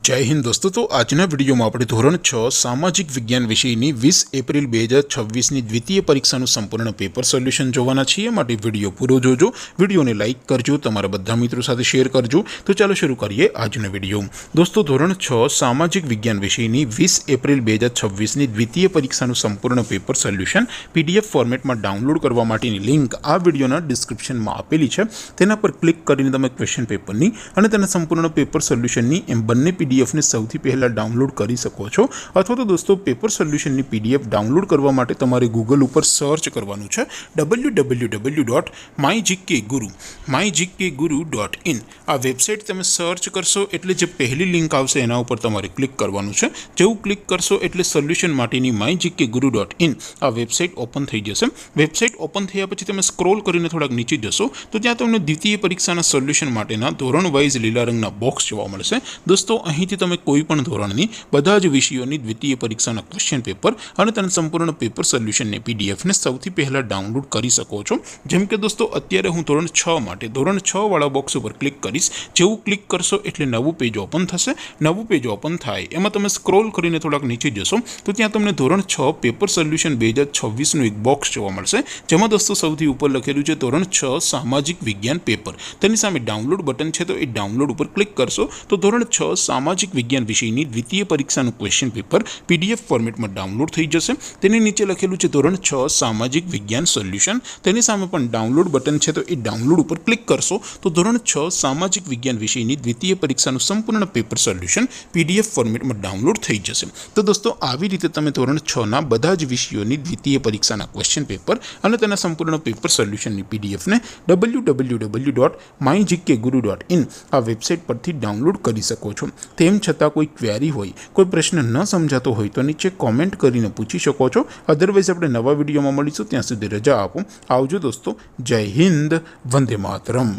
जय हिंद दोस्तों। तो आजना वीडियो में આપણે ધોરણ 6 સામાજિક વિજ્ઞાન વિષયની 20 એપ્રિલ 2026ની દ્વિતીય પરીક્ષાનું સંપૂર્ણ પેપર સોલ્યુશન જોવાના છીએ। માટે વિડિયો પૂરો જોજો, વિડિયોને લાઈક કરજો, તમારા બધા મિત્રો સાથે શેર કરજો। તો ચાલો શરૂ કરીએ આજનો વિડિયો। દોસ્તો ધોરણ 6 સામાજિક વિજ્ઞાન વિષયની 20 એપ્રિલ 2026ની દ્વિતીય પરીક્ષાનું સંપૂર્ણ પેપર સોલ્યુશન પીડીએફ ફોર્મેટમાં ડાઉનલોડ કરવા માટેની લિંક આ વિડિયોના ડિસ્ક્રિપ્શનમાં આપેલી છે। તેના પર ક્લિક કરીને તમે ક્વેશ્ચન પેપરની અને તેના સંપૂર્ણ પેપર સોલ્યુશનની એમ બંને पीडीएफ ने સૌથી પહેલા ડાઉનલોડ કરી શકો છો। અથવા તો દોસ્તો પેપર સોલ્યુશનની પીડીએફ ડાઉનલોડ કરવા માટે તમારે ગૂગલ ઉપર સર્ચ કરવાનું છે www.mygkguru.in। આ વેબસાઇટ તમે સર્ચ કરશો એટલે જે પહેલી લિંક આવશે એના ઉપર તમારે ક્લિક કરવાનું છે। જેવું ક્લિક કરશો એટલે સોલ્યુશન માટેની mygkguru.in આ વેબસાઇટ ઓપન થઈ જશે। વેબસાઇટ ઓપન થયા પછી તમે સ્ક્રોલ કરીને થોડાક નીચે જશો તો ત્યાં તમને દ્વિતીય પરીક્ષાના સોલ્યુશન માટેના ધોરણ વાઇઝ લીલા રંગના બોક્સ જોવા મળશે। દોસ્તો અહીંથી તમે કોઈ પણ ધોરણની બધા જ વિષયોની દ્વિતીય પરીક્ષાના ક્વેશ્ચન પેપર અને તેના સંપૂર્ણ પેપર સોલ્યુશનની પીડીએફને સૌથી પહેલા ડાઉનલોડ કરી શકો છો। જેમ કે દોસ્તો અત્યારે હું ધોરણ 6 માટે ધોરણ 6 વાળા બોક્સ ઉપર ક્લિક કરીશ। જેવું ક્લિક કરશો એટલે નવું પેજ ઓપન થશે। નવું પેજ ઓપન થાય એમાં તમે સ્ક્રોલ કરીને થોડાક નીચે જશો તો ત્યાં તમને ધોરણ 6 પેપર સોલ્યુશન 2026નું એક બોક્સ જોવા મળશે। જેમાં દોસ્તો સૌથી ઉપર લખેલું છે ધોરણ 6 સામાજિક વિજ્ઞાન પેપર। તેની સામે ડાઉનલોડ બટન છે તો એ ડાઉનલોડ ઉપર ક્લિક કરશો તો ધોરણ 6 સામાજિક વિજ્ઞાન વિષયની દ્વિતીય પરીક્ષાનું ક્વેશ્ચન પેપર પીડીએફ ફોર્મેટમાં ડાઉનલોડ થઈ જશે। તેની નીચે લખેલું છે ધોરણ 6 સામાજિક વિજ્ઞાન સોલ્યુશન। તેની સામે પણ ડાઉનલોડ બટન છે તો એ ડાઉનલોડ ઉપર ક્લિક કરશો તો ધોરણ 6 સામાજિક વિજ્ઞાન વિષયની દ્વિતીય પરીક્ષાનું સંપૂર્ણ પેપર સોલ્યુશન પીડીએફ ફોર્મેટમાં ડાઉનલોડ થઈ જશે। તો દોસ્તો આવી રીતે તમે ધોરણ 6 ના બધા જ વિષયોની દ્વિતીય પરીક્ષાના ક્વેશ્ચન પેપર અને તેના સંપૂર્ણ પેપર સોલ્યુશનની પીડીએફને www.mygkguru.in આ વેબસાઇટ પરથી ડાઉનલોડ કરી શકો છો। તેમ છતાં કોઈ ક્વેરી હોય, કોઈ પ્રશ્ન ન સમજાતો હોય તો નીચે કોમેન્ટ કરીને પૂછી શકો છો। અધરવાઇઝ આપણે નવા વિડીયોમાં મળીશું, ત્યાં સુધી રજા આપો। આવજો દોસ્તો, જય હિન્દ, વંદે માતરમ।